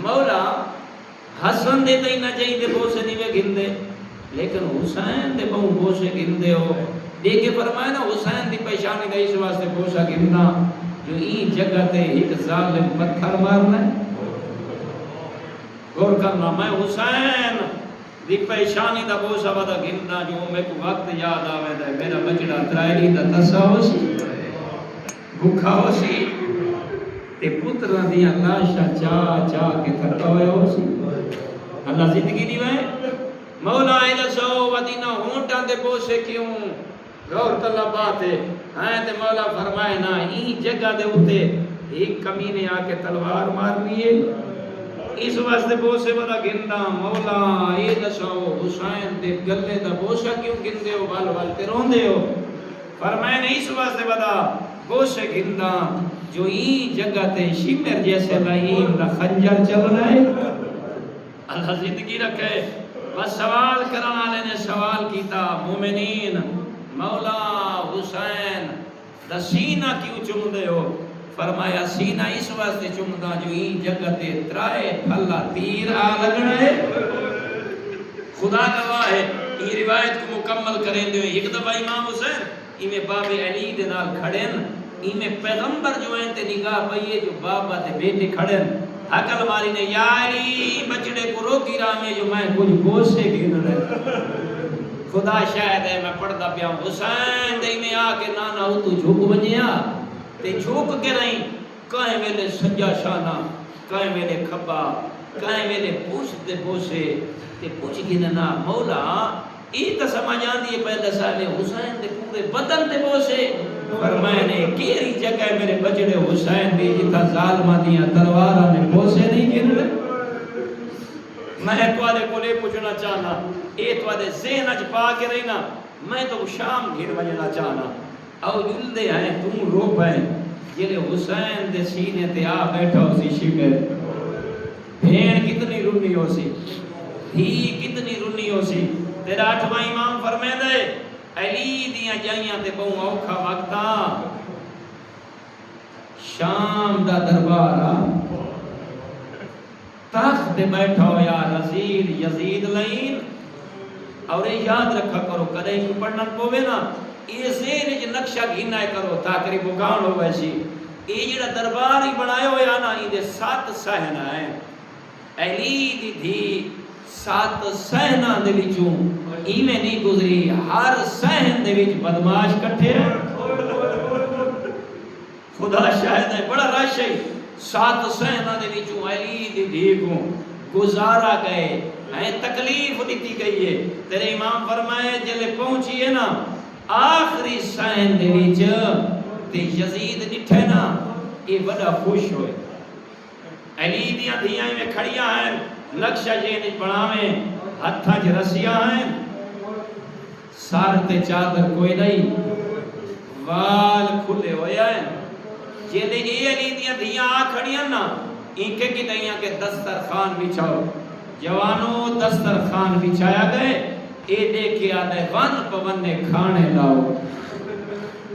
مولا حسن دے تے نہ چاہیے بوسے نہیں میں گندے لیکن حسین دے بہوں بوسے گندے ہو دیکھے فرمائے نا حسین دی پہچانی دا اس واسطے بوسا گندہ جو این جگہ تے ایک ظالم پتھر مارنا ہے غور کرنا میں حسین دی پہچانی دا بوسا ودا گندہ جو میں کو وقت یاد آوے دے میرا بچڑا ترائیلی دا تسا ہو سی بھوکھا ہو سی تے پترہ دیا لاشا چاہ چاہ کے تھکا ہوئے ہو سی اللہ زندگی نہیں ہوئے مولا ایدہ سو ودینہ ہونٹاں دے بوسے کیوں غور تلہ بات ہے تے مولا فرمائے نا این جگہ دے ہوتے ایک کمینے آ کے تلوار مارنی ہے اس واسطے بوسے بدا گندہ مولا ایدہ سو حسین دے گلے دا بوسا کیوں گندے ہو بال بال تے روندے ہو فرمائے نا اس واسطے بدا بوسے گندہ جو این جگہ تے شمر جیسے لائیم دا خنجر چل رہا ہے اللہ زندگی رکھے بس سوال کرنا لے نے سوال کیتا مومنین مولا حسین دا سینہ کیوں چم دے ہو فرمایا سینہ اس واسطے چم دا جو این جگہ تے ترائے پھلا تیر آ لگنا ہے خدا گواہ ہے یہ روایت کو مکمل کریں دے ایک دفعہ امام حسین ایمیں باب علی دے نال کھڑن ایمیں پیغمبر جو ہیں تے نگاہ پئیے جو بابا تے بیٹے کھڑن حقل ماری نے یا علی بچڑے کو روکی راہ میں جو میں کچھ بوسے گن رہے خدا شاید ہے میں پڑھتا پیا حسین دے میں آ کے نانا ہو تو جھوک بنیا تے جھوک کے رہیں کہیں میرے سجا شانہ کہیں میرے کھبا کہیں میرے پوچھ دے بوسے تے پوچھ گننا مولا ایک سمجھ آندی ہے پہلے سالے حسین دے پورے بدن دے بوسے فرمائے نے کیری جگہ میرے بچڑے حسین دی جتا ظالمہ دیا تلوارہ میں بوسے نہیں گر رہے میں توادے کو لے پوچھنا چاہنا اے توادے ذہن اج پا کے رہنا میں تو شام گھر بجنا چاہنا او جلدے ہیں تم رو پائیں جلے حسین دے سینے تے آ بیٹھا ہو سی شمر بھین کتنی رونی ہو سی دھی کتنی رونی ہو سی تیرا آٹھواں امام فرمائے دے علی دیاں جائیاں تے بہوں اوکھا وقتا شام دا دربارہ تخت تے بیٹھا ہو یا رزید یزید لین اور یہ یاد رکھا کرو کدے ہی پڑھنا پوے نا یہ زیر جو نقشہ گھینا کرو تاکری بکان ہو ویسی یہ جڑا دربار ہی بنائے ہوئے آنا یہ دے 7 سہنہ ہیں علی دی دھی 7 سہنہ دے وچوں ایمیں نہیں گزری ہر سہن دے وچ بدماش کٹھے ہیں خدا شاہد ہے بڑا رش ہے 7 سہنہ دے وچوں علی دی دھی کو گزارا گئے ہیں تکلیف دیتی گئی ہے تیرے امام فرمائے جلے پہنچیے نا آخری سہن دے وچ تے یزید ڈٹھے نا یہ بڑا خوش ہوئے علی دیاں دھیاں میں کھڑیاں ہیں نقشہ جین بڑھاویں ہتھاں چ رسیاں ہیں سار تے چادر کوئی نہیں وال کھلے ہوئے ہیں جیلے اے علی دیاں دھیاں آ کھڑیاں نا ان کے کی دائیاں کے دسترخوان بچھاؤ جوانوں دسترخوان بچھایا گئے اے دیکھے آدھے ون پونے کھانے لاؤ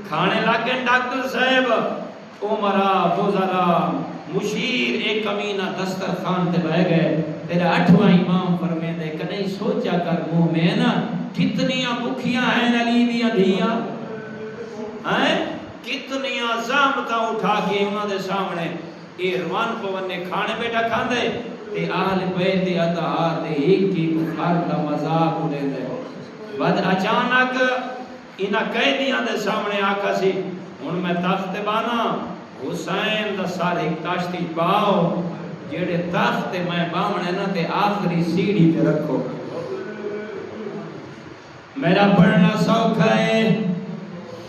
کھانے لاگے ڈاکٹر صاحب عمرہ وزرا مشیر ایک کمینہ دسترخوان تے بہ گئے تیرا 8واں امام فرمے دے کدی سوچا کر مومن کتنیاں بھوکیاں ہیں علی دیاں دھیاں ہیں کتنیاں زحمتاں اٹھا کے انہاں دے سامنے اے روان پونے کھانے بیٹھا کھاندے تے آل بیت اطہار دے ایک ہر دا مذاق اڑے دے بعد اچانک انہاں قیدیاں دے سامنے آکا سی ہن میں تخت بانا حسین دا سارے تاشتی پاؤ جیڑے تخت میں بامنے نا تے آخری سیڑھی تے رکھو میرا پڑھنا سوکھا ہے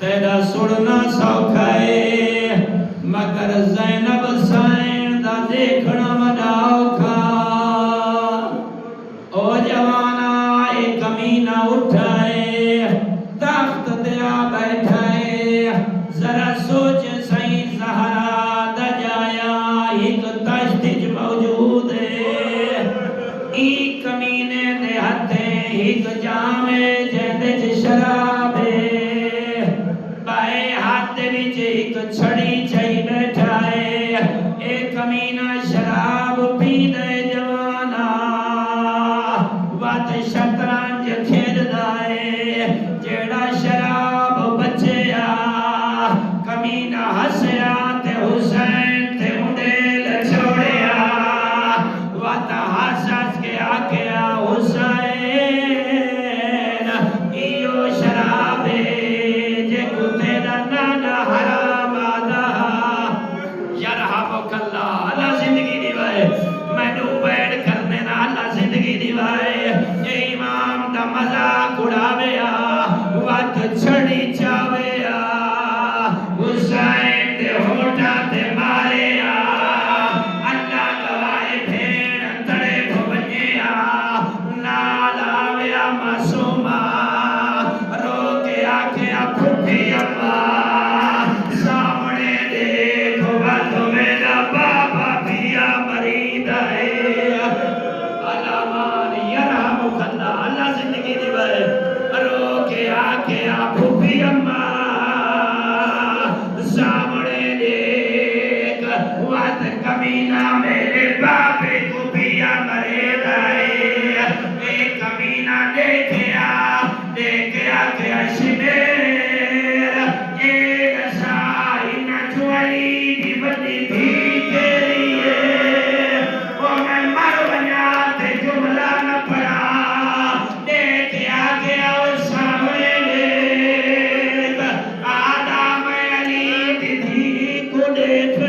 تیرا سڑنا سوکھا ہے مگر زینب حسین دا دیکھنا وڈا اوکھا او جوانا اے کمینہ اٹھائے تخت تے آ بیٹھائے ذرا سوچ سائیں زہرا دا جایا ایک تشتج موجود ہے ای کمینے دے ہتھے ایک جامے جیندے شراب ہے بائے ہاتھ وچ ایک چھڑی چائی بیٹھا ہے اے کمینہ شراب پی دے اللہ زندگی دی وے رو کے آ پھوپھی اماں سامنے دیکھ وات کمینہ میرے باپے کو پیا مرے رائے اے کمینہ دیکھیا کہ اشمیر اے نسائی نچوالی دی بدی بھی تیری ہے وہ میں مر بنیا تے جملہ نہ پڑا دیکھیا کہ او سامنے دیکھ آدم علی دی کو دیکھ